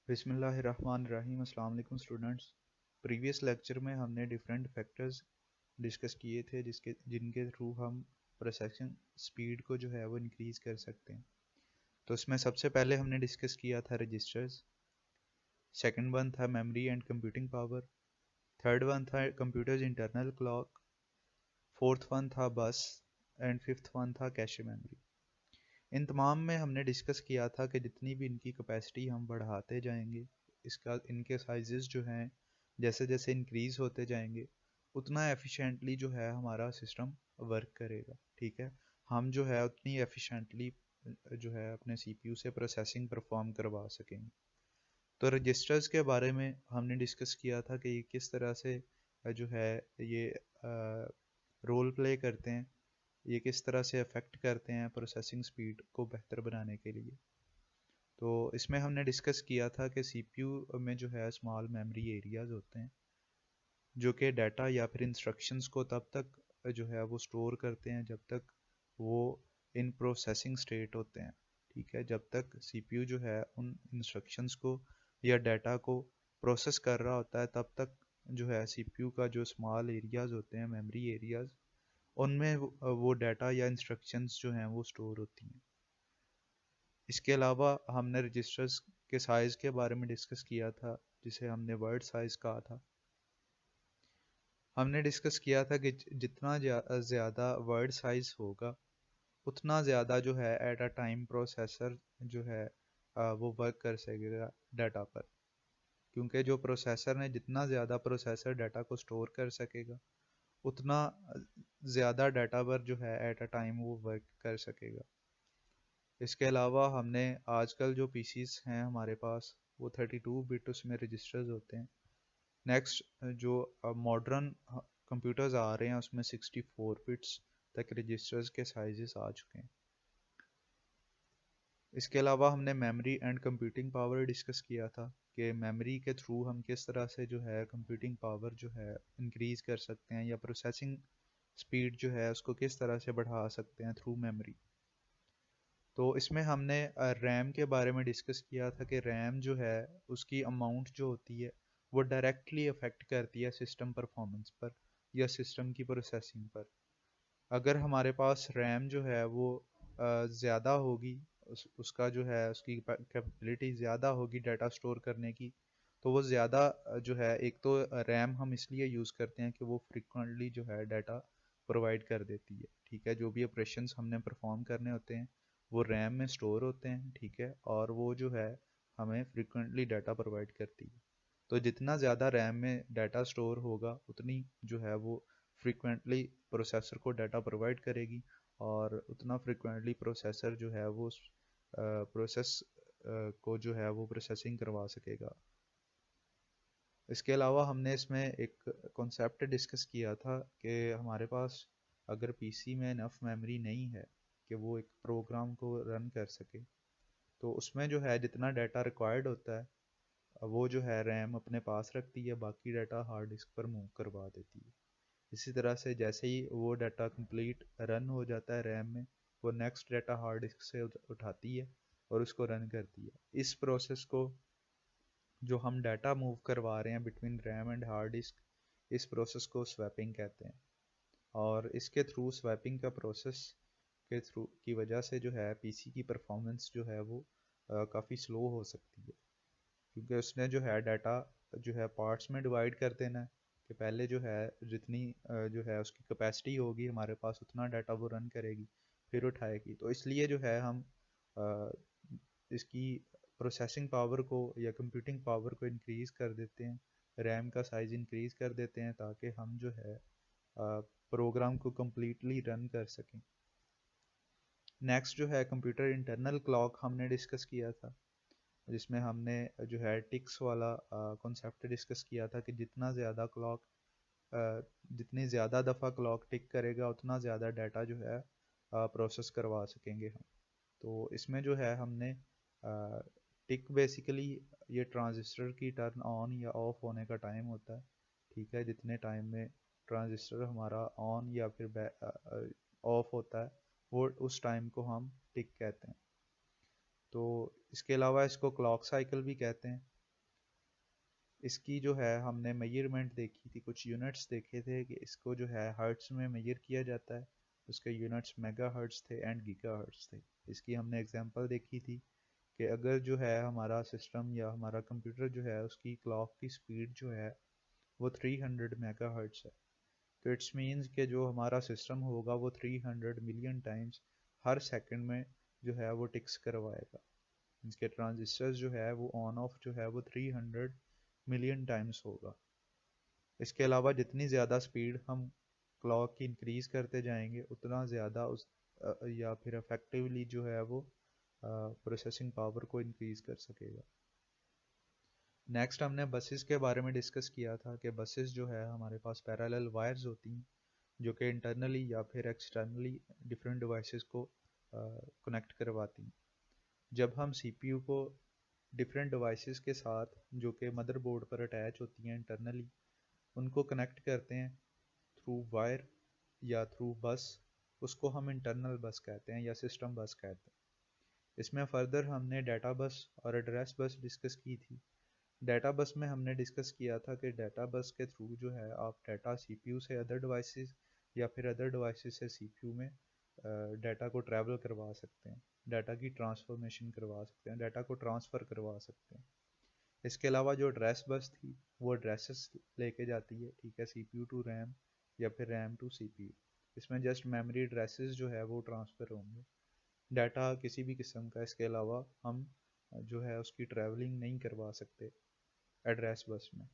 बिस्मिल्लाहिर्रहमानिर्रहीम। अस्सलाम वालेकुम स्टूडेंट्स। प्रीवियस लेक्चर में हमने डिफरेंट फैक्टर्स डिस्कस किए थे जिनके थ्रू हम प्रोसेसिंग स्पीड को जो है वो इंक्रीज़ कर सकते हैं। तो उसमें सबसे पहले हमने डिस्कस किया था रजिस्टर्स, सेकंड वन था memory and computing power, third one था computers internal clock, fourth one था बस एंड फिफ्थ वन था कैशे मेमोरी। इन तमाम में हमने डिस्कस किया था कि जितनी भी इनकी कैपेसिटी हम बढ़ाते जाएंगे, इसका इनके साइजेस जो हैं जैसे जैसे इंक्रीज़ होते जाएंगे उतना एफिशिएंटली जो है हमारा सिस्टम वर्क करेगा। ठीक है, हम जो है उतनी एफिशिएंटली जो है अपने सीपीयू से प्रोसेसिंग परफॉर्म करवा सकेंगे। तो रजिस्टर्स के बारे में हमने डिस्कस किया था कि ये किस तरह से जो है ये रोल प्ले करते हैं, ये किस तरह से अफेक्ट करते हैं प्रोसेसिंग स्पीड को बेहतर बनाने के लिए। तो इसमें हमने डिस्कस किया था कि सीपीयू में जो है स्मॉल मेमोरी एरियाज होते हैं जो कि डाटा या फिर इंस्ट्रक्शंस को तब तक जो है वो स्टोर करते हैं जब तक वो इन प्रोसेसिंग स्टेट होते हैं। ठीक है, जब तक सीपीयू जो है उन इंस्ट्रक्शंस को या डाटा को प्रोसेस कर रहा होता है तब तक जो है सीपीयू का जो स्मॉल एरियाज होते हैं, मेमोरी एरियाज, उनमें वो डाटा या इंस्ट्रक्शंस जो हैं वो स्टोर होती हैं। इसके अलावा हमने रजिस्टर्स के साइज़ के बारे में डिस्कस किया था जिसे हमने वर्ड साइज़ कहा था। हमने डिस्कस किया था कि जितना ज़्यादा वर्ड साइज़ होगा उतना ज़्यादा जो है एट अ टाइम प्रोसेसर जो है वो वर्क कर सकेगा डाटा पर, क्योंकि जो प्रोसेसर ने जितना ज़्यादा प्रोसेसर डाटा को स्टोर कर सकेगा उतना ज़्यादा डाटा पर जो है एट अ टाइम वो वर्क कर सकेगा। इसके अलावा हमने आजकल जो पीसीस हैं हमारे पास वो 32 बिट उसमें रजिस्टर्स होते हैं। नेक्स्ट जो मॉडर्न कंप्यूटर्स आ रहे हैं उसमें 64 बिट्स तक रजिस्टर्स के साइजेस आ चुके हैं। इसके अलावा हमने memory and computing power discuss किया था कि मेमोरी के थ्रू हम किस तरह से जो है कंप्यूटिंग पावर जो है इंक्रीज कर सकते हैं या प्रोसेसिंग स्पीड जो है उसको किस तरह से बढ़ा सकते हैं थ्रू मेमोरी। तो इसमें हमने रैम के बारे में डिस्कस किया था कि रैम जो है उसकी अमाउंट जो होती है वो डायरेक्टली अफेक्ट करती है सिस्टम परफॉर्मेंस पर या सिस्टम की प्रोसेसिंग पर। अगर हमारे पास रैम जो है वो ज़्यादा होगी, उसका जो है उसकी कैपेबिलिटी ज़्यादा होगी डाटा स्टोर करने की, तो वो ज़्यादा जो है, एक तो रैम हम इसलिए यूज़ करते हैं कि वो फ्रिक्वेंटली जो है डाटा प्रोवाइड कर देती है। ठीक है, जो भी ऑपरेशंस हमने परफॉर्म करने होते हैं वो रैम में स्टोर होते हैं। ठीक है, और वो जो है हमें फ्रिक्वेंटली डाटा प्रोवाइड करती है। तो जितना ज़्यादा रैम में डाटा स्टोर होगा उतनी जो है वो फ्रिक्वेंटली प्रोसेसर को डाटा प्रोवाइड करेगी और उतना फ्रिक्वेंटली प्रोसेसर जो है वो प्रोसेस को जो है वो प्रोसेसिंग करवा सकेगा। इसके अलावा हमने इसमें एक कॉन्सेप्ट डिस्कस किया था कि हमारे पास अगर पीसी में इनफ मेमोरी नहीं है कि वो एक प्रोग्राम को रन कर सके, तो उसमें जो है जितना डाटा रिक्वायर्ड होता है वो जो है रैम अपने पास रखती है, बाकी डाटा हार्ड डिस्क पर मूव करवा देती है। इसी तरह से जैसे ही वो डाटा कंप्लीट रन हो जाता है रैम में, वो नेक्स्ट डाटा हार्ड डिस्क से उठाती है और उसको रन करती है। इस प्रोसेस को, जो हम डाटा मूव करवा रहे हैं between RAM and hard disk, इस प्रोसेस को स्वैपिंग कहते हैं। और इसके थ्रू स्वैपिंग का प्रोसेस के थ्रू की वजह से जो है पीसी की परफॉर्मेंस जो है वो काफ़ी स्लो हो सकती है, क्योंकि उसने जो है डाटा जो है पार्ट्स में डिवाइड कर देना है कि पहले जो है जितनी जो है उसकी कैपेसिटी होगी हमारे पास उतना डाटा वो रन करेगी फिर उठाएगी। तो इसलिए जो है हम अ, इसकी प्रोसेसिंग पावर को या कंप्यूटिंग पावर को इंक्रीज़ कर देते हैं, रैम का साइज़ इंक्रीज़ कर देते हैं ताकि हम जो है प्रोग्राम को कम्प्लीटली रन कर सकें। नेक्स्ट जो है कंप्यूटर इंटरनल क्लॉक हमने डिस्कस किया था, जिसमें हमने जो है टिक्स वाला कॉन्सेप्ट डिस्कस किया था कि जितनी ज़्यादा दफ़ा क्लॉक टिक करेगा उतना ज़्यादा डाटा जो है प्रोसेस करवा सकेंगे हम। तो इसमें जो है हमने टिक बेसिकली ये ट्रांजिस्टर की टर्न ऑन या ऑफ होने का टाइम होता है। ठीक है, जितने टाइम में ट्रांजिस्टर हमारा ऑन या फिर ऑफ होता है वो उस टाइम को हम टिक कहते हैं। तो इसके अलावा इसको क्लॉक साइकिल भी कहते हैं। इसकी जो है हमने मेजरमेंट देखी थी, कुछ यूनिट्स देखे थे कि इसको जो है हर्ट्स में मेजर किया जाता है। उसके यूनिट्स मेगा हर्ट्स थे एंड गीगा हर्ट्स थे। इसकी हमने एग्जांपल देखी थी कि अगर जो है हमारा सिस्टम या हमारा कंप्यूटर जो है उसकी क्लॉक की स्पीड जो है वो 300 मेगा हर्ट्स है, तो इट्स मीन्स कि जो हमारा सिस्टम होगा वो 300 मिलियन टाइम्स हर सेकंड में जो है वो टिक्स करवाएगा। इसके ट्रांजिस्टर्स जो है वो ऑन ऑफ जो है वो 300 मिलियन टाइम्स होगा। इसके अलावा जितनी ज़्यादा स्पीड हम क्लॉक की इंक्रीज़ करते जाएंगे उतना ज़्यादा उस या फिर इफेक्टिवली जो है वो प्रोसेसिंग पावर को इंक्रीज़ कर सकेगा। नेक्स्ट हमने बसेस के बारे में डिस्कस किया था कि बसेस जो है हमारे पास पैरेलल वायर्स होती हैं जो कि इंटरनली या फिर एक्सटर्नली डिफरेंट डिवाइसेस को कनेक्ट करवाती हैं। जब हम सीपीयू को डिफरेंट डिवाइसेस के साथ जो कि मदरबोर्ड पर अटैच होती हैं इंटरनली उनको कनेक्ट करते हैं थ्रू वायर या थ्रू बस, उसको हम इंटरनल बस कहते हैं या सिस्टम बस कहते हैं। इसमें फर्दर हमने डाटा बस और एड्रेस बस डिस्कस की थी। डाटा बस में हमने डिस्कस किया था कि डाटा बस के थ्रू जो है आप डाटा सीपीयू से अदर डिवाइसेस या फिर अदर डिवाइसेस से सीपीयू में डाटा को ट्रैवल करवा सकते हैं, डाटा की ट्रांसफॉर्मेशन करवा सकते हैं, डाटा को ट्रांसफ़र करवा सकते हैं। इसके अलावा जो एड्रेस बस थी वो एड्रेसेस लेके जाती है, ठीक है, सीपीयू टू रैम या फिर रैम टू सीपीयू। इसमें जस्ट मेमोरी एड्रेसेस जो है वो ट्रांसफ़र होंगे, डाटा किसी भी किस्म का इसके अलावा हम जो है उसकी ट्रैवलिंग नहीं करवा सकते एड्रेस बस में।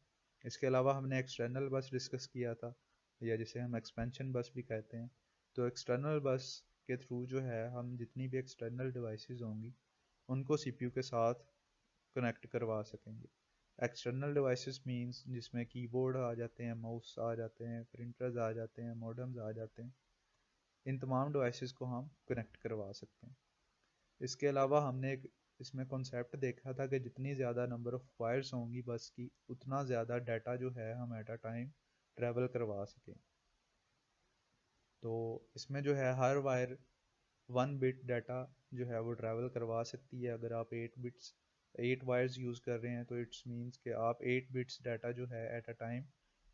इसके अलावा हमने एक्सटर्नल बस डिस्कस किया था या जिसे हम एक्सपेंशन बस भी कहते हैं। तो एक्सटर्नल बस के थ्रू जो है हम जितनी भी एक्सटर्नल डिवाइसेस होंगी उनको सीपीयू के साथ कनेक्ट करवा सकेंगे। एक्सटर्नल डिवाइसेस मींस जिसमें कीबोर्ड आ जाते हैं, माउस आ जाते हैं, प्रिंटर्स आ जाते हैं, मॉडेम्स आ जाते हैं, इन तमाम डिवाइसेस को हम कनेक्ट करवा सकते हैं। इसके अलावा हमने एक इसमें कॉन्सेप्ट देखा था कि जितनी ज़्यादा नंबर ऑफ़ वायर्स होंगी बस की उतना ज़्यादा डाटा जो है हम एट अ टाइम ट्रैवल करवा सकें। तो इसमें जो है हर वायर 1 बिट डाटा जो है वो ट्रैवल करवा सकती है। अगर आप 8 वायर्स यूज़ कर रहे हैं तो इट्स मीन्स कि आप 8 बिट्स डाटा जो है एट अ टाइम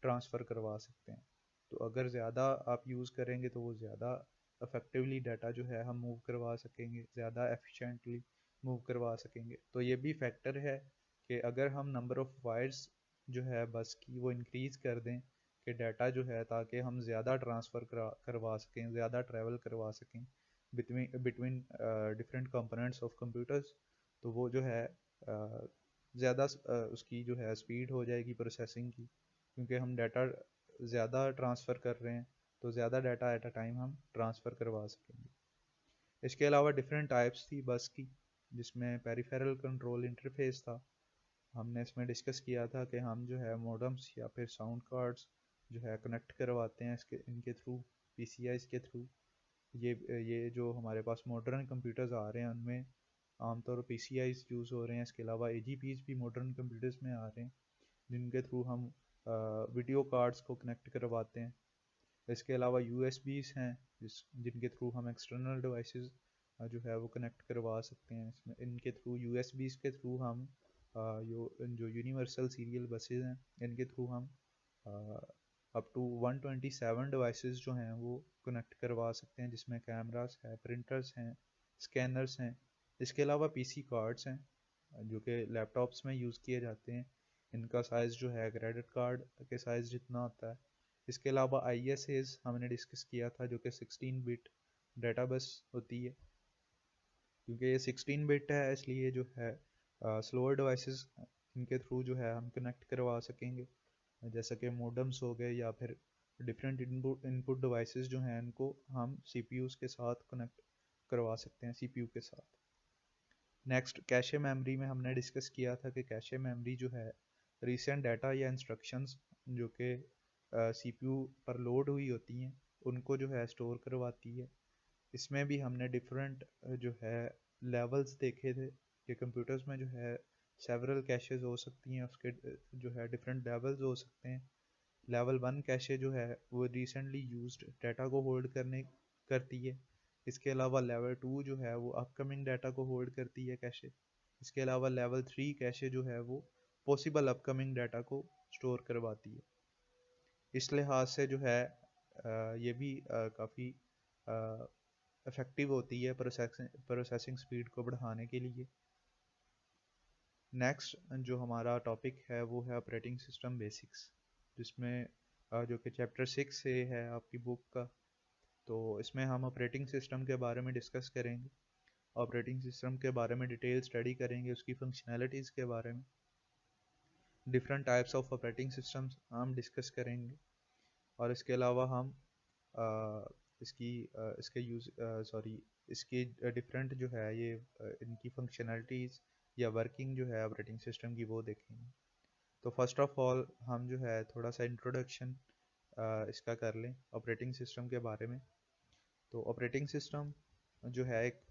ट्रांसफ़र करवा सकते हैं। तो अगर ज़्यादा आप यूज़ करेंगे तो वो ज़्यादा इफेक्टिवली डाटा जो है हम मूव करवा सकेंगे, ज़्यादा एफिशिएंटली मूव करवा सकेंगे। तो ये भी फैक्टर है कि अगर हम नंबर ऑफ़ वायर्स जो है बस की वो इंक्रीज़ कर दें कि डाटा जो है ताकि हम ज़्यादा ट्रांसफ़र करवा सकें, ज़्यादा ट्रैवल करवा सकें between different components of computers, तो वो जो है ज़्यादा उसकी जो है स्पीड हो जाएगी प्रोसेसिंग की, क्योंकि हम डाटा ज़्यादा ट्रांसफ़र कर रहे हैं तो ज़्यादा डाटा एट अ टाइम हम ट्रांसफ़र करवा सकेंगे। इसके अलावा डिफरेंट टाइप्स थी बस की, जिसमें पेरिफेरल कंट्रोल इंटरफेस था। हमने इसमें डिस्कस किया था कि हम जो है मॉडेम्स या फिर साउंड कार्ड्स जो है कनेक्ट करवाते हैं इनके थ्रू, पीसीआईज़ के थ्रू। ये जो हमारे पास मॉडर्न कंप्यूटर्स आ रहे हैं उनमें आमतौर पर पीसीआईज़ यूज़ हो रहे हैं। इसके अलावा एजीपीज़ भी मॉडर्न कंप्यूटर्स में आ रहे हैं जिनके थ्रू हम वीडियो कार्ड्स को कनेक्ट करवाते हैं। इसके अलावा यूएसबीज़ हैं जिनके थ्रू हम एक्सटर्नल डिवाइसेस जो है वो कनेक्ट करवा सकते हैं। इसमें इनके थ्रू यूएसबीज़ के थ्रू हम जो यूनिवर्सल सीरियल बसेज हैं इनके थ्रू हम अप टू 127 डिवाइसेस जो हैं वो कनेक्ट करवा सकते हैं, जिसमें कैमरास हैं, प्रिंटर्स हैं, स्कैनर्स हैं। इसके अलावा पीसी कार्ड्स हैं जो कि लैपटॉप्स में यूज़ किए जाते हैं। इनका साइज़ जो है क्रेडिट कार्ड के साइज़ जितना होता है। इसके अलावा ISAs हमने डिस्कस किया था जो कि 16 बिट डाटा बस होती है। क्योंकि ये 16 बिट है इसलिए जो है स्लोअर डिवाइसेस इनके थ्रू जो है हम कनेक्ट करवा सकेंगे, जैसा कि मोडम्स हो गए या फिर डिफरेंट इनपुट डिवाइसेस जो हैं इनको हम CPUs के साथ कनेक्ट करवा सकते हैं, CPU के साथ। नेक्स्ट कैशे मेमोरी में हमने डिस्कस किया था कि कैशे मेमोरी जो है रिसेंट डाटा या इंस्ट्रक्शंस जो कि CPU पर लोड हुई होती हैं उनको जो है स्टोर करवाती है। इसमें भी हमने डिफरेंट जो है लेवल्स देखे थे कि कंप्यूटर्स में जो है सेवरल कैशेज हो सकती हैं, उसके जो है डिफरेंट लेवल्स हो सकते हैं। लेवल 1 कैशे जो है वो रिसेंटली यूज्ड डाटा को होल्ड करती है। इसके अलावा लेवल 2 जो है वो अपकमिंग डाटा को होल्ड करती है कैशे। इसके अलावा लेवल 3 कैशे जो है वो पॉसिबल अपकमिंग डाटा को स्टोर करवाती है। इस लिहाज से जो है ये भी काफ़ी इफ़ेक्टिव होती है प्रोसेसिंग स्पीड को बढ़ाने के लिए। नेक्स्ट जो हमारा टॉपिक है वो है ऑपरेटिंग सिस्टम बेसिक्स, जिसमें जो कि चैप्टर 6 से है आपकी बुक का। तो इसमें हम ऑपरेटिंग सिस्टम के बारे में डिस्कस करेंगे, ऑपरेटिंग सिस्टम के बारे में डिटेल स्टडी करेंगे, उसकी फंक्शनैलिटीज़ के बारे में, different types of operating systems हम डिस्कस करेंगे। और इसके अलावा हम इसके यूज़ इसकी डिफरेंट जो है ये इनकी फंक्शनैलिटीज़ या वर्किंग जो है ऑपरेटिंग सिस्टम की वो देखेंगे। तो फर्स्ट ऑफ ऑल हम जो है थोड़ा सा इंट्रोडक्शन इसका कर लें ऑपरेटिंग सिस्टम के बारे में। तो ऑपरेटिंग सिस्टम जो है एक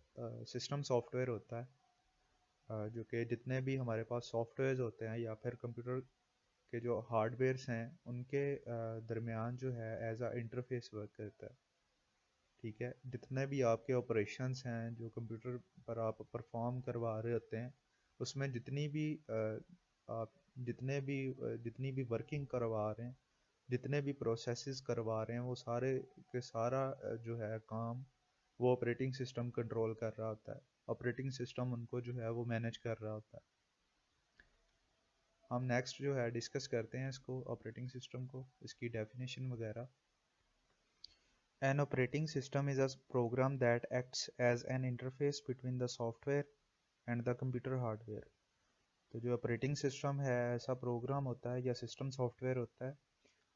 सिस्टम सॉफ्टवेयर होता है जो कि जितने भी हमारे पास सॉफ्टवेयर्स होते हैं या फिर कंप्यूटर के जो हार्डवेयर्स हैं उनके दरमियान जो है एज आ इंटरफेस वर्क करता है। ठीक है, जितने भी आपके ऑपरेशंस हैं जो कंप्यूटर पर आप परफॉर्म करवा रहे होते हैं, उसमें आप जितनी भी वर्किंग करवा रहे हैं, जितने भी प्रोसेसेस करवा रहे हैं, वो सारे के सारा जो है काम वो ऑपरेटिंग सिस्टम कंट्रोल कर रहा होता है। ऑपरेटिंग सिस्टम उनको जो है वो मैनेज कर रहा होता है। हम नेक्स्ट जो है डिस्कस करते हैं इसको ऑपरेटिंग सिस्टम को, इसकी डेफिनेशन वगैरह। An operating system is a program that acts as an interface between the software and the computer hardware. तो जो ऑपरेटिंग सिस्टम है ऐसा प्रोग्राम होता है या सिस्टम सॉफ्टवेयर होता है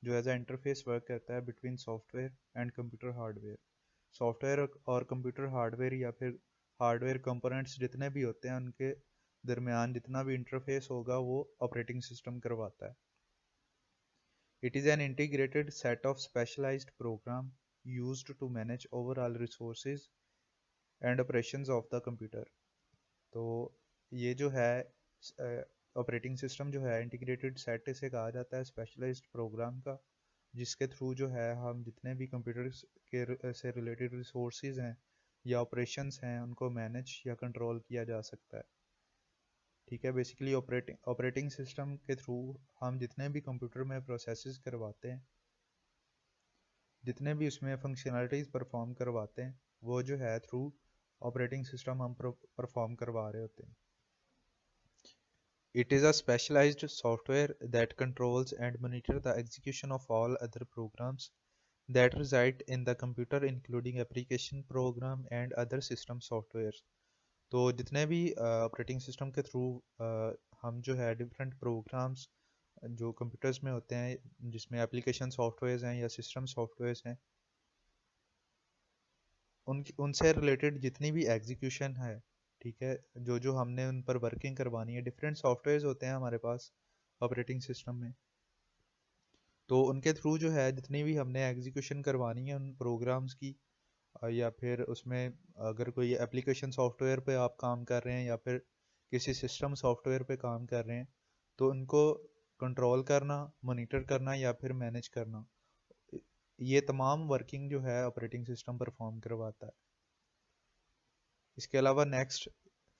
जो एज अ इंटरफेस वर्क करता है between software and computer hardware. Software और कंप्यूटर हार्डवेयर या फिर हार्डवेयर कंपोनेंट्स जितने भी होते हैं उनके दरमियान जितना भी इंटरफेस होगा वो ऑपरेटिंग सिस्टम करवाता है। It is an integrated set of specialized program used to manage overall resources and operations of the computer. तो ये जो है ऑपरेटिंग सिस्टम जो है इंटीग्रेटेड सेट से कहा जाता है स्पेशलाइज्ड प्रोग्राम का, जिसके थ्रू जो है हम जितने भी कंप्यूटर के से रिलेटेड रिसोर्सेज हैं या ऑपरेशंस हैं उनको मैनेज या कंट्रोल किया जा सकता है। ठीक है, बेसिकली ऑपरेटिंग सिस्टम के थ्रू हम जितने भी कंप्यूटर में प्रोसेसेस करवाते हैं, जितने भी उसमें फंक्शनैलिटीज़ परफॉर्म करवाते हैं, वो जो है थ्रू ऑपरेटिंग सिस्टम हम परफॉर्म करवा रहे होते हैं। It is a specialized software that controls and monitor the execution of all other programs that reside in the computer including application program and other system softwares. तो जितने भी operating system के through हम जो है डिफरेंट प्रोग्राम्स जो computers में होते हैं जिसमें एप्लीकेशन सॉफ्टवेयर्स हैं या सिस्टम सॉफ्टवेयर्स हैं, उनसे रिलेटेड जितनी भी एग्जीक्यूशन है, ठीक है, जो हमने उन पर वर्किंग करवानी है, डिफरेंट सॉफ्टवेयर्स होते हैं हमारे पास ऑपरेटिंग सिस्टम में। तो उनके थ्रू जो है जितनी भी हमने एग्जीक्यूशन करवानी है उन प्रोग्राम्स की, या फिर उसमें अगर कोई एप्लीकेशन सॉफ्टवेयर पे आप काम कर रहे हैं या फिर किसी सिस्टम सॉफ्टवेयर पे काम कर रहे हैं, तो उनको कंट्रोल करना, मॉनिटर करना या फिर मैनेज करना, ये तमाम वर्किंग जो है ऑपरेटिंग सिस्टम परफॉर्म करवाता है। इसके अलावा नेक्स्ट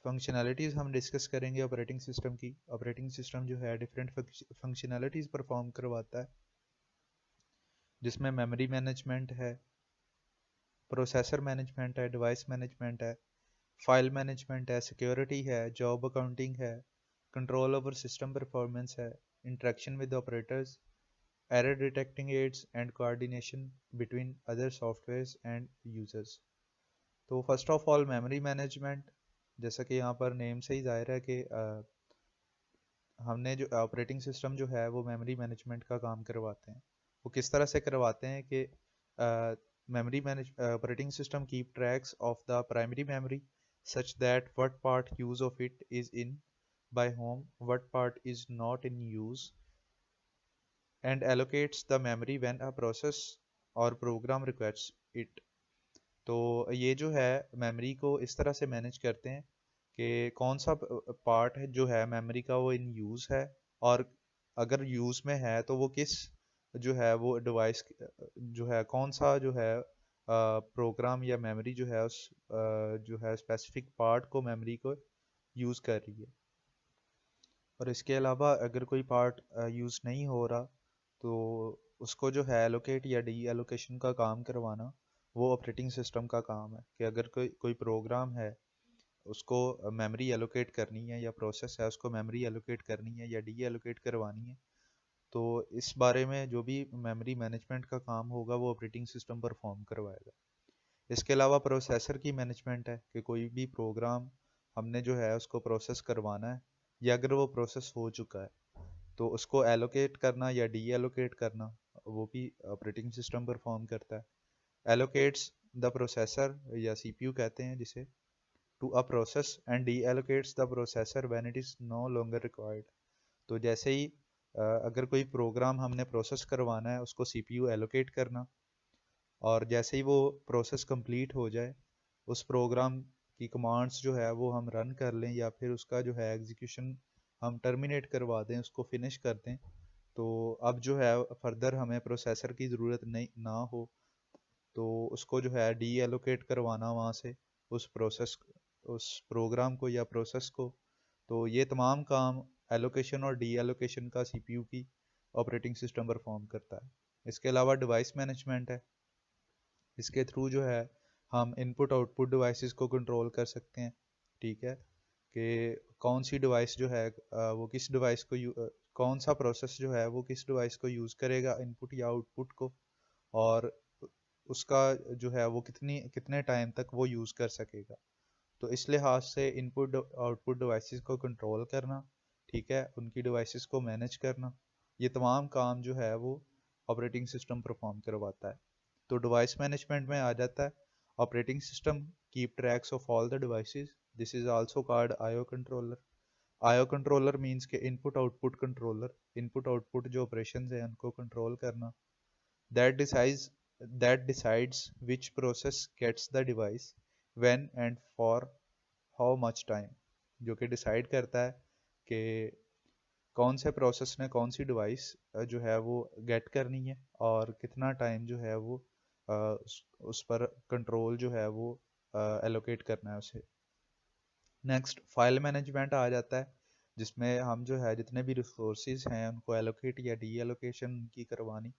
फंक्शनैलिटीज़ हम डिस्कस करेंगे ऑपरेटिंग सिस्टम की। ऑपरेटिंग सिस्टम जो है डिफरेंट फंक्शनैलिटीज़ परफॉर्म करवाता है, जिसमें मेमोरी मैनेजमेंट है, प्रोसेसर मैनेजमेंट है, डिवाइस मैनेजमेंट है, फाइल मैनेजमेंट है, सिक्योरिटी है, जॉब अकाउंटिंग है, कंट्रोल ओवर सिस्टम परफॉर्मेंस है, interaction with operators, error detecting aids and coordination between other softwares and users. तो first of all memory management, जैसा कि यहाँ पर नेम से ही जाहिर है कि हमने जो ऑपरेटिंग सिस्टम जो है वो मेमोरी मैनेजमेंट का काम करवाते हैं। वो किस तरह से करवाते हैं कि operating system keep tracks of the primary memory such that what part use of it is in by whom, what part is not in use, and allocates the memory when a process or program requires it. तो ये जो है memory को इस तरह से manage करते हैं कि कौन सा पार्ट है जो है मेमोरी का वो इन यूज़ है, और अगर यूज़ में है तो वो किस जो है वो डिवाइस जो है कौन सा जो है प्रोग्राम या मेमोरी जो है उस जो है स्पेसिफिक पार्ट को मेमोरी को यूज़ कर रही है। और इसके अलावा अगर कोई पार्ट यूज़ नहीं हो रहा तो उसको जो है एलोकेट या डी एलोकेशन का काम करवाना वो ऑपरेटिंग सिस्टम का काम है। कि अगर कोई प्रोग्राम है उसको मेमोरी एलोकेट करनी है या प्रोसेस है उसको मेमोरी एलोकेट करनी है या डी एलोकेट करवानी है, तो इस बारे में जो भी मेमोरी मैनेजमेंट का काम होगा वो ऑपरेटिंग सिस्टम परफॉर्म करवाएगा। इसके अलावा प्रोसेसर की मैनेजमेंट है कि कोई भी प्रोग्राम हमने जो है उसको प्रोसेस करवाना है या अगर वो प्रोसेस हो चुका है तो उसको एलोकेट करना या डी एलोकेट करना वो भी ऑपरेटिंग सिस्टम परफॉर्म करता है। एलोकेट्स द प्रोसेसर या सीपीयू कहते हैं जिसे to a process and deallocates the processor when it is no longer required. तो जैसे ही अगर कोई प्रोग्राम हमने प्रोसेस करवाना है उसको सीपीयू एलोकेट करना, और जैसे ही वो प्रोसेस कंप्लीट हो जाए उस प्रोग्राम की कमांड्स जो है वो हम रन कर लें या फिर उसका जो है एग्जीक्यूशन हम टर्मिनेट करवा दें, उसको फिनिश कर दें, तो अब जो है फर्दर हमें प्रोसेसर की ज़रूरत नहीं ना हो, तो उसको जो है डी एलोकेट करवाना वहाँ से उस प्रोग्राम को या प्रोसेस को। तो ये तमाम काम एलोकेशन और डी एलोकेशन का सीपीयू की ऑपरेटिंग सिस्टम परफॉर्म करता है। इसके अलावा डिवाइस मैनेजमेंट है। इसके थ्रू जो है हम इनपुट आउटपुट डिवाइसेस को कंट्रोल कर सकते हैं। ठीक है, कि कौन सी डिवाइस जो है वो किस डिवाइस को कौन सा प्रोसेस जो है वो किस डिवाइस को यूज़ करेगा इनपुट या आउटपुट को, और उसका जो है वो कितने टाइम तक वो यूज़ कर सकेगा। तो इस लिहाज से इनपुट आउटपुट डिवाइसेस को कंट्रोल करना, ठीक है, उनकी डिवाइसेस को मैनेज करना, ये तमाम काम जो है वो ऑपरेटिंग सिस्टम परफॉर्म करवाता है। तो डिवाइस मैनेजमेंट में आ जाता है operating system keep tracks of all the devices, this is also called IO controller. IO controller means के input output controller, input output जो ऑपरेशंस हैं उनको कंट्रोल करना। that decides that decides which process gets the device when and for how much time, जो कि decide करता है कि कौन से प्रोसेस ने कौन सी डिवाइस जो है वो गेट करनी है और कितना टाइम जो है वो उस पर कंट्रोल जो है वो एलोकेट करना है उसे। नेक्स्ट फाइल मैनेजमेंट आ जाता है जिसमें हम जो है जितने भी रिसोर्सेज हैं उनको एलोकेट या डी एलोकेशन की करवानी,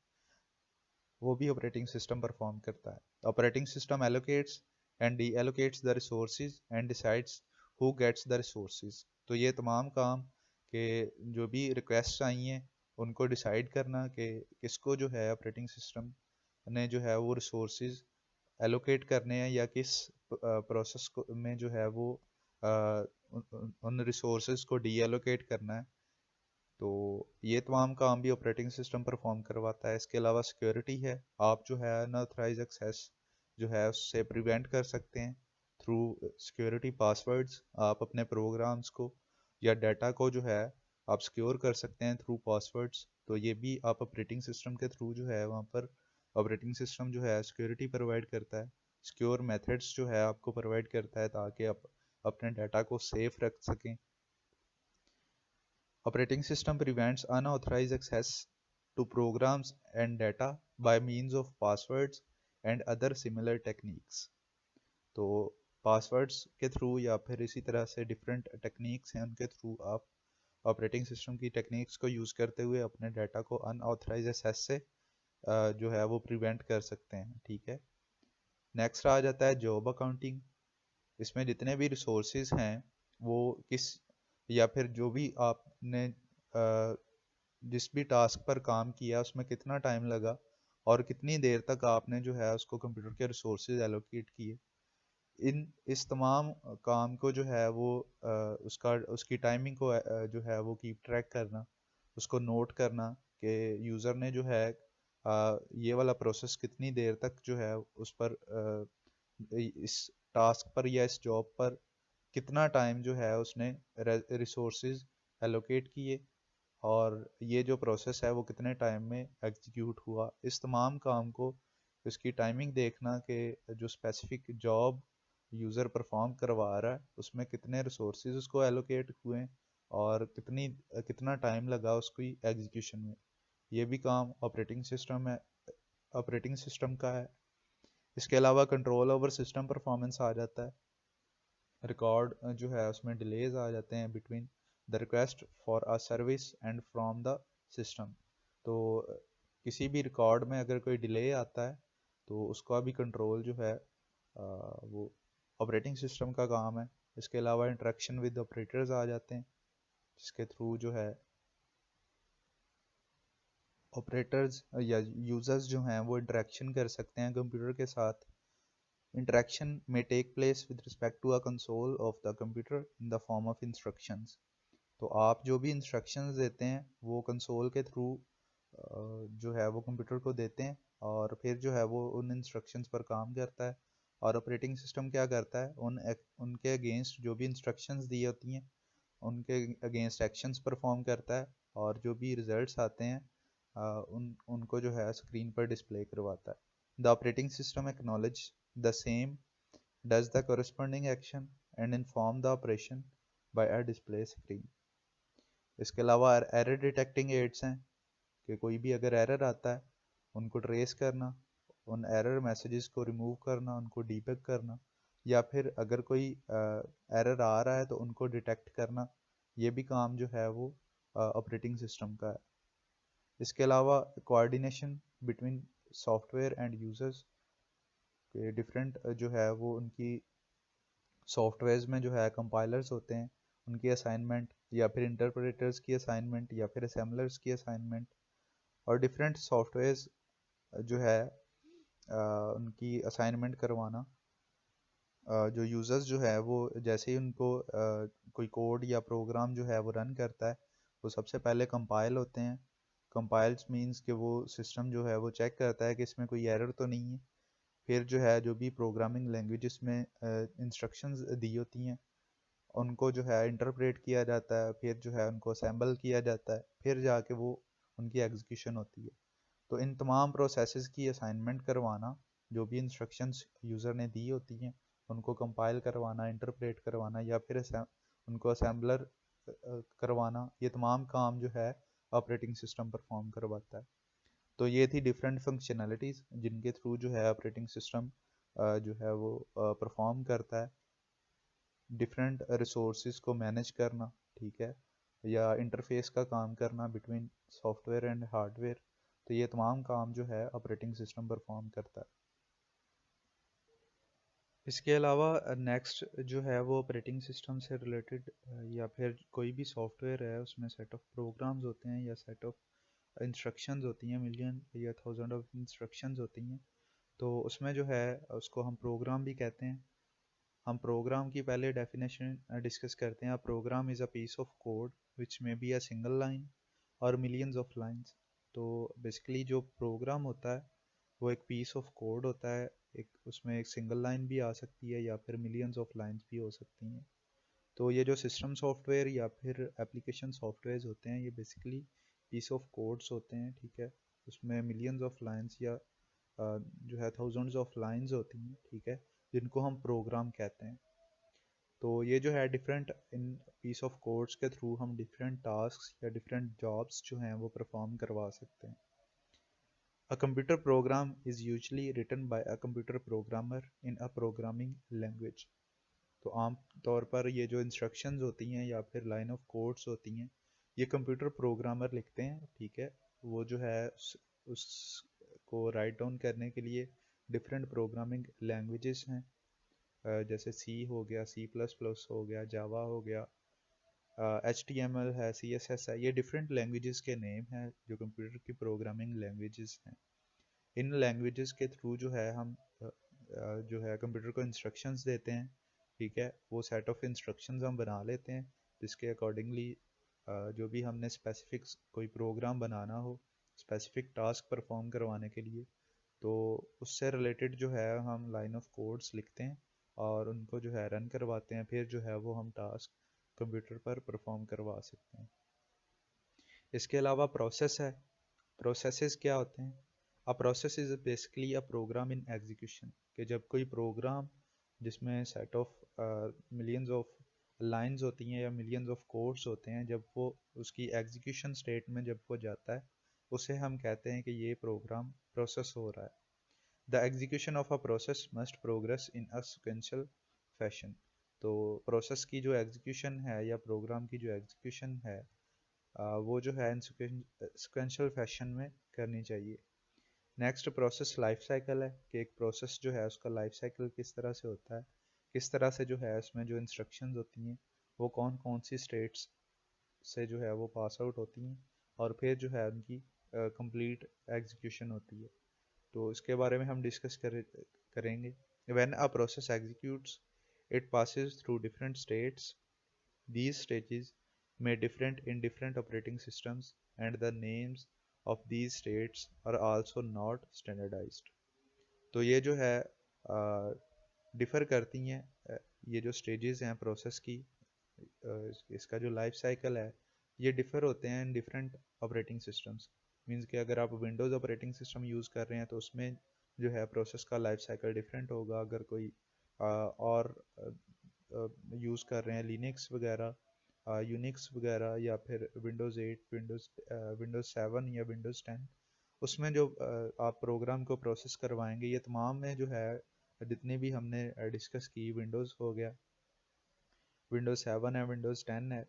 वो भी ऑपरेटिंग सिस्टम परफॉर्म करता है। Operating system allocates and deallocates the resources and decides who gets the resources. तो ये तमाम काम के जो भी रिक्वेस्ट आई हैं उनको डिसाइड करना कि किसको जो है ऑपरेटिंग सिस्टम ने जो है वो रिसोर्सेज एलोकेट करने हैं या किस प्रोसेस को में जो है वो उन रिसोर्सेज को डी एलोकेट करना है। तो ये तमाम काम भी ऑपरेटिंग सिस्टम परफॉर्म करवाता है। इसके अलावा सिक्योरिटी है, आप जो है अनऑथराइज एक्सेस जो है उससे प्रिवेंट कर सकते हैं थ्रू सिक्योरिटी पासवर्ड्स। आप अपने प्रोग्राम्स को या डाटा को जो है आप सिक्योर कर सकते हैं थ्रू पासवर्ड्स। तो ये भी आप ऑपरेटिंग सिस्टम के थ्रू जो है वहाँ पर ऑपरेटिंग सिस्टम जो है सिक्योरिटी प्रोवाइड करता है, सिक्योर मेथड्स जो है आपको प्रोवाइड करता है ताकि आप अपने डाटा को सेफ रख सकें। Operating system prevents unauthorized access to programs and data by means of passwords and other similar techniques. तो पासवर्ड्स के थ्रू या फिर इसी तरह से डिफरेंट टेक्निक्स हैं उनके थ्रू आप ऑपरेटिंग सिस्टम की टेक्निक्स को यूज़ करते हुए अपने डाटा को अनऑथराइज एक्सेस से जो है वो प्रिवेंट कर सकते हैं। ठीक है, नेक्स्ट आ जाता है जॉब अकाउंटिंग। इसमें जितने भी रिसोर्सेज हैं वो किस या फिर जो भी आपने जिस भी टास्क पर काम किया उसमें कितना टाइम लगा और कितनी देर तक आपने जो है उसको कंप्यूटर के रिसोर्सेज एलोकेट किए, इन इस तमाम काम को जो है वो उसकी टाइमिंग को जो है वो कीप ट्रैक करना, उसको नोट करना कि यूज़र ने जो है ये वाला प्रोसेस कितनी देर तक जो है उस पर इस टास्क पर या इस जॉब पर कितना टाइम जो है उसने रिसोर्सेज एलोकेट किए और ये जो प्रोसेस है वो कितने टाइम में एग्जीक्यूट हुआ। इस तमाम काम को इसकी टाइमिंग देखना कि जो स्पेसिफिक जॉब यूज़र परफॉर्म करवा रहा है उसमें कितने रिसोर्सेज उसको एलोकेट हुए और कितना टाइम लगा उसकी एग्जीक्यूशन में, ये भी काम ऑपरेटिंग सिस्टम का है। इसके अलावा कंट्रोल ओवर सिस्टम परफॉर्मेंस आ जाता है, रिकॉर्ड जो है उसमें डिलेज आ जाते हैं between the request for a service and from the system. तो किसी भी रिकॉर्ड में अगर कोई डिले आता है तो उसका भी कंट्रोल जो है वो ऑपरेटिंग सिस्टम का काम है। इसके अलावा इंटरेक्शन विद ऑपरेटर्स आ जाते हैं, जिसके थ्रू जो है ऑपरेटर्स या यूजर्स जो हैं वो इंटरेक्शन कर सकते हैं कंप्यूटर के साथ। Interaction may take place with respect to a console of the computer in the form of instructions। तो आप जो भी इंस्ट्रक्शंस देते हैं वो कंसोल के थ्रू जो है वो कंप्यूटर को देते हैं, और फिर जो है वो उन इंस्ट्रक्शंस पर काम करता है। और ऑपरेटिंग सिस्टम क्या करता है, उनके अगेंस्ट जो भी इंस्ट्रक्शंस दी होती हैं उनके अगेंस्ट एक्शंस परफॉर्म करता है, और जो भी रिजल्ट्स आते हैं उनको जो है स्क्रीन पर डिस्प्ले करवाता है। The operating system acknowledge the same, does the corresponding action and inform the operation by a display screen। इसके अलावा एरर डिटेक्टिंग एड्स हैं कि कोई भी अगर एरर आता है उनको ट्रेस करना, उन एरर मैसेजेस को रिमूव करना, उनको डीबग करना, या फिर अगर कोई एरर आ रहा है तो उनको डिटेक्ट करना, ये भी काम जो है वो ऑपरेटिंग सिस्टम का है। इसके अलावा coordination between software and users के डिफरेंट जो है वो उनकी सॉफ्टवेयर्स में जो है कंपाइलर्स होते हैं, उनकी असाइनमेंट, या फिर इंटरप्रेटर्स की असाइनमेंट, या फिर असेंबलर्स की असाइनमेंट, और डिफरेंट सॉफ्टवेयर्स जो है उनकी असाइनमेंट करवाना। जो यूज़र्स जो है वो जैसे ही उनको कोई कोड या प्रोग्राम जो है वो रन करता है वो सबसे पहले कंपाइल होते हैं। कंपाइल्स मींस कि वो सिस्टम जो है वो चेक करता है कि इसमें कोई एरर तो नहीं है। फिर जो है जो भी प्रोग्रामिंग लैंग्वेजेस में इंस्ट्रक्शंस दी होती हैं उनको जो है इंटरप्रेट किया जाता है, फिर जो है उनको असेंबल किया जाता है, फिर जाके वो उनकी एग्जीक्यूशन होती है। तो इन तमाम प्रोसेसेस की असाइनमेंट करवाना, जो भी इंस्ट्रक्शंस यूज़र ने दी होती हैं उनको कंपाइल करवाना, इंटरप्रेट करवाना, या फिर उनको असेंबलर करवाना, ये तमाम काम जो है ऑपरेटिंग सिस्टम परफॉर्म करवाता है। तो ये थी डिफरेंट फंक्शनैलिटीज़ जिनके थ्रू जो है ऑपरेटिंग सिस्टम जो है वो परफॉर्म करता है। डिफरेंट रिसोर्सेज को मैनेज करना, ठीक है, या इंटरफेस का काम करना बिटवीन सॉफ्टवेयर एंड हार्डवेयर। तो ये तमाम काम जो है ऑपरेटिंग सिस्टम परफॉर्म करता है। इसके अलावा नेक्स्ट जो है वो ऑपरेटिंग सिस्टम से रिलेटेड या फिर कोई भी सॉफ्टवेयर है उसमें सेट ऑफ प्रोग्राम्स होते हैं या सेट ऑफ इंस्ट्रक्शंस होती हैं, मिलियन या थाउजेंड ऑफ इंस्ट्रक्शंस होती हैं। तो उसमें जो है उसको हम प्रोग्राम भी कहते हैं। हम प्रोग्राम की पहले डेफिनेशन डिस्कस करते हैं। Program is a piece of code which may be a single line और मिलियंस ऑफ लाइंस। तो बेसिकली जो प्रोग्राम होता है वो एक पीस ऑफ कोड होता है, एक उसमें एक सिंगल लाइन भी आ सकती है या फिर मिलियंस ऑफ लाइंस भी हो सकती हैं। तो ये जो सिस्टम सॉफ्टवेयर या फिर एप्लीकेशन सॉफ्टवेयर होते हैं ये बेसिकली पीस ऑफ कोड्स होते हैं, ठीक है। उसमें मिलियंस ऑफ लाइंस या जो है थाउजेंड्स ऑफ लाइंस होती हैं, ठीक है, जिनको हम प्रोग्राम कहते हैं। तो ये जो है different in peace of codes के थ्रू हम डिफरेंट टास्क या डिफरेंट जॉब्स जो हैं वो परफॉर्म करवा सकते हैं। A computer program is usually written by a computer programmer in a programming language। तो आम तौर पर ये जो इंस्ट्रक्शंस होती हैं या फिर लाइन ऑफ कोड्स होती हैं ये कंप्यूटर प्रोग्रामर लिखते हैं, ठीक है। वो जो है उसको राइट डाउन करने के लिए डिफरेंट प्रोग्रामिंग लैंग्वेजेस हैं, जैसे सी हो गया, सी प्लस प्लस हो गया, जावा हो गया, HTML है, CSS है। ये डिफरेंट लैंग्वेजेस के नेम हैं जो कंप्यूटर की प्रोग्रामिंग लैंग्वेजेस हैं। इन लैंग्वेजेस के थ्रू जो है हम जो है कंप्यूटर को इंस्ट्रक्शंस देते हैं, ठीक है। वो सेट ऑफ इंस्ट्रक्शंस हम बना लेते हैं जिसके अकॉर्डिंगली जो भी हमने स्पेसिफिक कोई प्रोग्राम बनाना हो स्पेसिफिक टास्क परफॉर्म करवाने के लिए, तो उससे रिलेटेड जो है हम लाइन ऑफ कोड्स लिखते हैं और उनको जो है रन करवाते हैं, फिर जो है वो हम टास्क कंप्यूटर पर परफॉर्म करवा सकते हैं। इसके अलावा प्रोसेस है। प्रोसेसेस क्या होते हैं? A process is basically a program in execution, कि जब कोई प्रोग्राम जिसमें set of millions of lines होती हैं या मिलियंस ऑफ कोड्स होते हैं, जब वो उसकी एग्जीक्यूशन स्टेट में जब वो जाता है उसे हम कहते हैं कि ये प्रोग्राम प्रोसेस हो रहा है। The execution of a process must progress in a sequential fashion. तो प्रोसेस की जो एग्जीक्यूशन है या प्रोग्राम की जो एग्जीक्यूशन है वो जो है इन सिक्वेंशियल फैशन में करनी चाहिए। नेक्स्ट प्रोसेस लाइफ साइकिल है कि एक प्रोसेस जो है उसका लाइफ साइकिल किस तरह से होता है, किस तरह से जो है उसमें जो इंस्ट्रक्शंस होती हैं वो कौन कौन सी स्टेट्स से जो है वो पास आउट होती हैं और फिर जो है उनकी कंप्लीट एग्जीक्यूशन होती है। तो इसके बारे में हम डिस्कस करेंगे। When a process executes it passes through different states, these stages may different in different operating systems and the names of these states are also not standardized। तो ये जो है डिफ़र करती हैं ये जो स्टेजेस हैं प्रोसेस की, इसका जो लाइफ साइकिल है ये डिफ़र होते हैं in different operating systems. Means कि अगर आप विंडोज़ ऑपरेटिंग सिस्टम यूज़ कर रहे हैं तो उसमें जो है प्रोसेस का लाइफ साइकिल डिफरेंट होगा। अगर कोई और यूज़ कर रहे हैं लिनक्स वगैरह, यूनिक्स वगैरह या फिर विंडोज़ 8, विंडोज़ 7 या विंडोज़ 10, उसमें जो आप प्रोग्राम को प्रोसेस करवाएंगे ये तमाम में जो है जितने भी हमने डिस्कस की, विंडोज़ हो गया, विंडोज़ 7 है, विंडोज़ 10 है,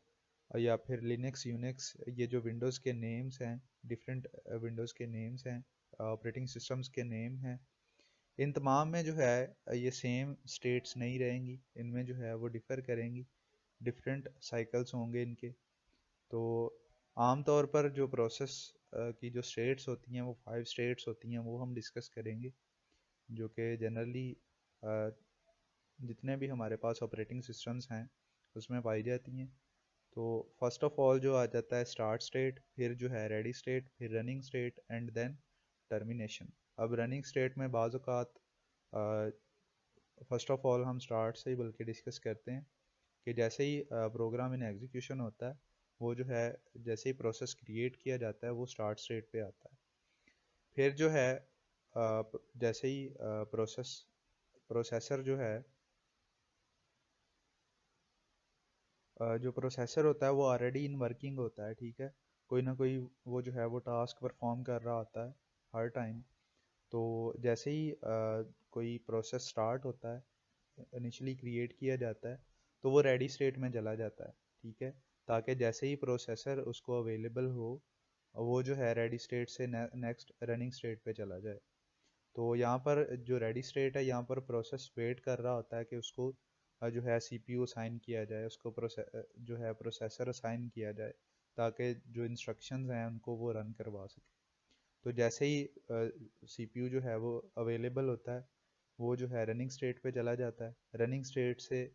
या फिर लिनक्स यूनिक्स, ये जो विंडोज़ के नेम्स हैं, डिफरेंट विंडोज़ के नेम्स हैं, ऑपरेटिंग सिस्टम्स के नेम हैं, इन तमाम में जो है ये सेम स्टेट्स नहीं रहेंगी, इनमें जो है वो डिफ़र करेंगी, डिफरेंट साइकिल्स होंगे इनके। तो आम तौर पर जो प्रोसेस की जो स्टेट्स होती हैं वो 5 स्टेट्स होती हैं, वो हम डिस्कस करेंगे, जो कि जनरली जितने भी हमारे पास ऑपरेटिंग सिस्टम्स हैं उसमें पाई जाती हैं। तो फर्स्ट ऑफ ऑल जो आ जाता है स्टार्ट स्टेट, फिर जो है रेडी स्टेट, फिर running state and then termination. अब रनिंग स्टेट में बाज़ औक़ात फर्स्ट ऑफ ऑल हम स्टार्ट से ही बल्कि डिस्कस करते हैं कि जैसे ही प्रोग्राम इन एग्जीक्यूशन होता है वो जो है जैसे ही प्रोसेस क्रिएट किया जाता है वो स्टार्ट स्टेट पे आता है। फिर जो है जैसे ही प्रोसेसर जो है जो प्रोसेसर होता है वो ऑलरेडी इन वर्किंग होता है, ठीक है, कोई ना कोई वो जो है वो टास्क परफॉर्म कर रहा होता है हर टाइम। तो जैसे ही कोई प्रोसेस स्टार्ट होता है, इनिशियली क्रिएट किया जाता है, तो वो रेडी स्टेट में चला जाता है, ठीक है, ताकि जैसे ही प्रोसेसर उसको अवेलेबल हो वो जो है रेडी स्टेट से नेक्स्ट रनिंग स्टेट पे चला जाए। तो यहाँ पर जो रेडी स्टेट है यहाँ पर प्रोसेस वेट कर रहा होता है कि उसको जो है सीपीयू असाइन किया जाए, उसको जो है प्रोसेसर असाइन किया जाए ताकि जो इंस्ट्रक्शंस हैं उनको वो रन करवा सके। तो जैसे ही सीपीयू जो है वो अवेलेबल होता है वो जो है रनिंग स्टेट पे चला जाता है। रनिंग स्टेट से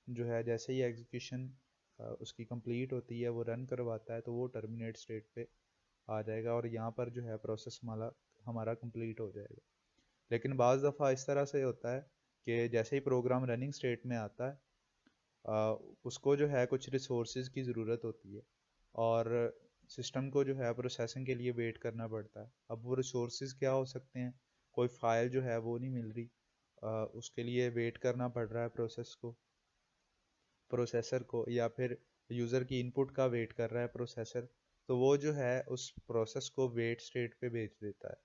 जो है जैसे ही एग्जीक्यूशन उसकी कंप्लीट होती है वो रन करवाता है तो वो टर्मिनेट स्टेट पे आ जाएगा और यहाँ पर जो है प्रोसेस हमारा कंप्लीट हो जाएगा। लेकिन बाज़ दफ़ा इस तरह से होता है कि जैसे ही प्रोग्राम रनिंग स्टेट में आता है उसको जो है कुछ रिसोर्सेज की ज़रूरत होती है और सिस्टम को जो है प्रोसेसिंग के लिए वेट करना पड़ता है। अब वो रिसोर्सेज क्या हो सकते हैं, कोई फाइल जो है वो नहीं मिल रही, उसके लिए वेट करना पड़ रहा है प्रोसेसर को, या फिर यूज़र की इनपुट का वेट कर रहा है प्रोसेसर, तो वो जो है उस प्रोसेस को वेट स्टेट पे भेज देता है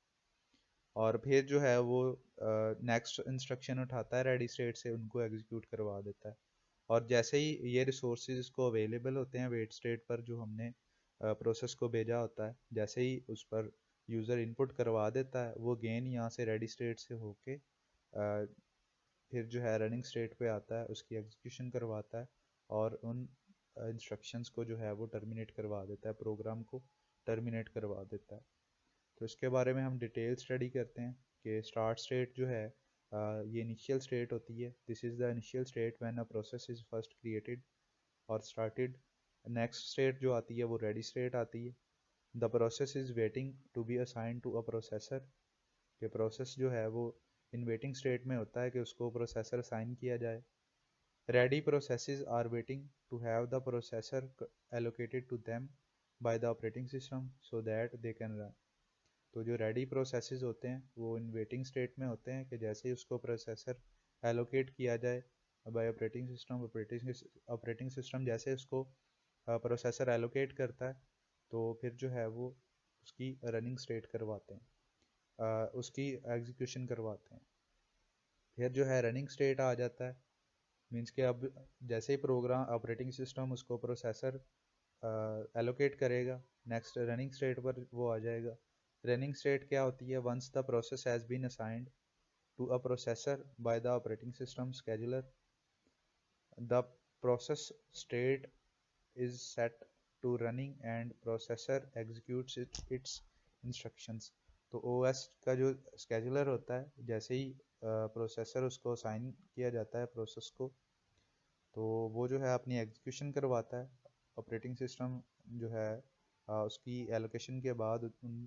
और फिर जो है वो नेक्स्ट इंस्ट्रक्शन उठाता है रेडी स्टेट से, उनको एग्जीक्यूट करवा देता है। और जैसे ही ये रिसोर्सेज को अवेलेबल होते हैं वेट स्टेट पर जो हमने प्रोसेस को भेजा होता है, जैसे ही उस पर यूज़र इनपुट करवा देता है वो गेन यहाँ से रेडी स्टेट से होके फिर जो है रनिंग स्टेट पे आता है, उसकी एग्जीक्यूशन करवाता है और उन इंस्ट्रक्शंस को जो है वो टर्मिनेट करवा देता है, प्रोग्राम को टर्मिनेट करवा देता है। तो इसके बारे में हम डिटेल स्टडी करते हैं कि स्टार्ट स्टेट जो है ये इनिशियल स्टेट होती है। This is the initial state when a process is first created और स्टार्टेड। नेक्स्ट स्टेट जो आती है वो रेडी स्टेट आती है। The process is waiting to be assign to a processor, कि प्रोसेस जो है वो इन वेटिंग स्टेट में होता है कि उसको प्रोसेसर असाइन किया जाए। Ready processes are waiting to have the processor allocated to them by the operating system so that they can run. तो जो रेडी प्रोसेसेस होते हैं वो इन वेटिंग स्टेट में होते हैं कि जैसे ही उसको प्रोसेसर एलोकेट किया जाए बाय ऑपरेटिंग सिस्टम जैसे उसको प्रोसेसर एलोकेट करता है तो फिर जो है वो उसकी रनिंग स्टेट करवाते हैं। उसकी एग्जीक्यूशन करवाते हैं। फिर जो है रनिंग स्टेट आ जाता है, मीन्स कि अब जैसे ही प्रोग्राम ऑपरेटिंग सिस्टम उसको प्रोसेसर एलोकेट करेगा, नेक्स्ट रनिंग स्टेट पर वो आ जाएगा। रनिंग स्टेट क्या होती है? Once the process has been assigned to a processor by the operating system scheduler, the process state is set to running and processor executes its instructions। तो OS का जो scheduler होता है, जैसे ही प्रोसेसर उसको असाइन किया जाता है प्रोसेस को, तो वो जो है अपनी एग्जीक्यूशन करवाता है। ऑपरेटिंग सिस्टम जो है उसकी एलोकेशन के बाद उन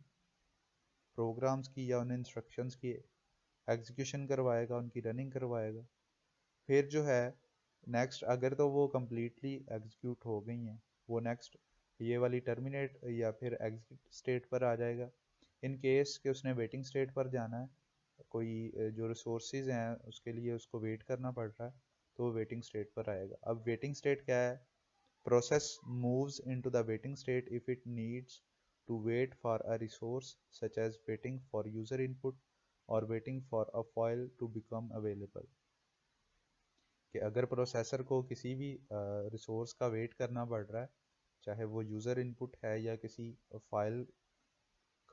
प्रोग्राम्स की या उन इंस्ट्रक्शंस की एग्जीक्यूशन करवाएगा, उनकी रनिंग करवाएगा। फिर जो है नेक्स्ट, अगर तो वो कम्प्लीटली एग्जीक्यूट हो गई हैं, वो नेक्स्ट ये वाली टर्मिनेट या फिर एग्जिट स्टेट पर आ जाएगा। इन केस कि उसने वेटिंग स्टेट पर जाना है, कोई जो रिसोर्सेज हैं उसके लिए उसको वेट करना पड़ रहा है, तो वो वेटिंग स्टेट पर आएगा। अब वेटिंग स्टेट क्या है? Process moves into the waiting state if it needs to wait for a resource such as waiting for user input और waiting for a file to become available. कि अगर processor को किसी भी रिसोर्स का wait करना पड़ रहा है, चाहे वो यूज़र इनपुट है या किसी फाइल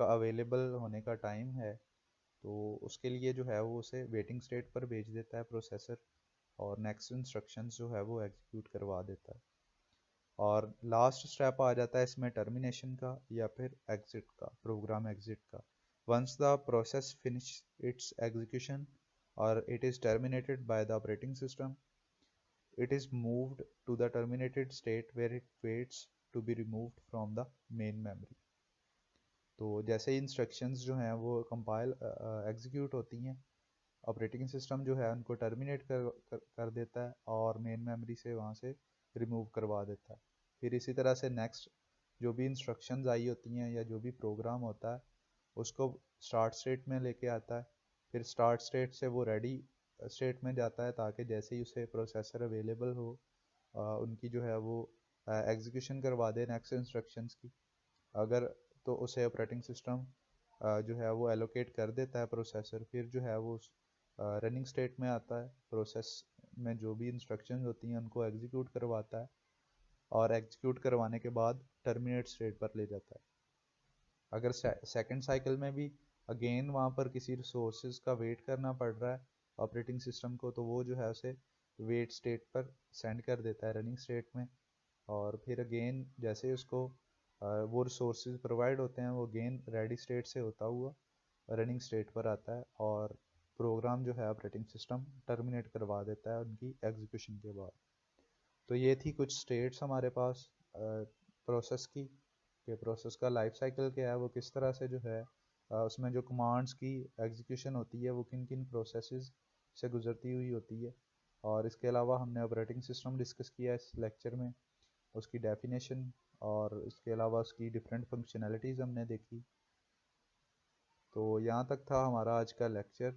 का अवेलेबल होने का टाइम है, तो उसके लिए जो है वो उसे वेटिंग स्टेट पर भेज देता है प्रोसेसर, और नेक्स्ट इंस्ट्रक्शंस जो है वो एग्जीक्यूट करवा देता है। और लास्ट स्टेप आ जाता है इसमें टर्मिनेशन का या फिर एग्जिट का, प्रोग्राम एग्जिट का। Once the process finish its execution और it is terminated by the operating system, it is moved to the terminated state where it waits to be removed from the main memory। तो जैसे ही instructions जो हैं वो compile execute होती हैं, operating system जो है उनको टर्मिनेट कर देता है और मेन मेमोरी से वहाँ से रिमूव करवा देता है। फिर इसी तरह से नेक्स्ट जो भी इंस्ट्रक्शंस आई होती हैं या जो भी प्रोग्राम होता है उसको स्टार्ट स्टेट में लेके आता है। फिर स्टार्ट स्टेट से वो रेडी स्टेट में जाता है, ताकि जैसे ही उसे प्रोसेसर अवेलेबल हो उनकी जो है वो एग्जीक्यूशन करवा दे नेक्स्ट इंस्ट्रक्शंस की। अगर तो उसे ऑपरेटिंग सिस्टम जो है वो एलोकेट कर देता है प्रोसेसर, फिर जो है वो रनिंग स्टेट में आता है, प्रोसेस में जो भी इंस्ट्रक्शंस होती हैं उनको एग्जीक्यूट करवाता है और एग्जीक्यूट करवाने के बाद टर्मिनेट स्टेट पर ले जाता है। अगर सेकंड साइकिल में भी अगेन वहाँ पर किसी रिसोर्सेज का वेट करना पड़ रहा है ऑपरेटिंग सिस्टम को, तो वो जो है उसे वेट स्टेट पर सेंड कर देता है रनिंग स्टेट में। और फिर अगेन जैसे उसको वो रिसोर्सेज प्रोवाइड होते हैं, वो अगेन रेडी स्टेट से होता हुआ रनिंग स्टेट पर आता है और प्रोग्राम जो है ऑपरेटिंग सिस्टम टर्मिनेट करवा देता है उनकी एग्जीक्यूशन के बाद। तो ये थी कुछ स्टेट्स हमारे पास प्रोसेस की, कि प्रोसेस का लाइफ साइकिल क्या है, वो किस तरह से जो है उसमें जो कमांड्स की एग्जीक्यूशन होती है वो किन किन प्रोसेसेस से गुजरती हुई होती है। और इसके अलावा हमने ऑपरेटिंग सिस्टम डिस्कस किया इस लेक्चर में, उसकी डेफिनेशन और इसके अलावा उसकी डिफरेंट फंक्शनैलिटीज़ हमने देखी। तो यहाँ तक था हमारा आज का लेक्चर।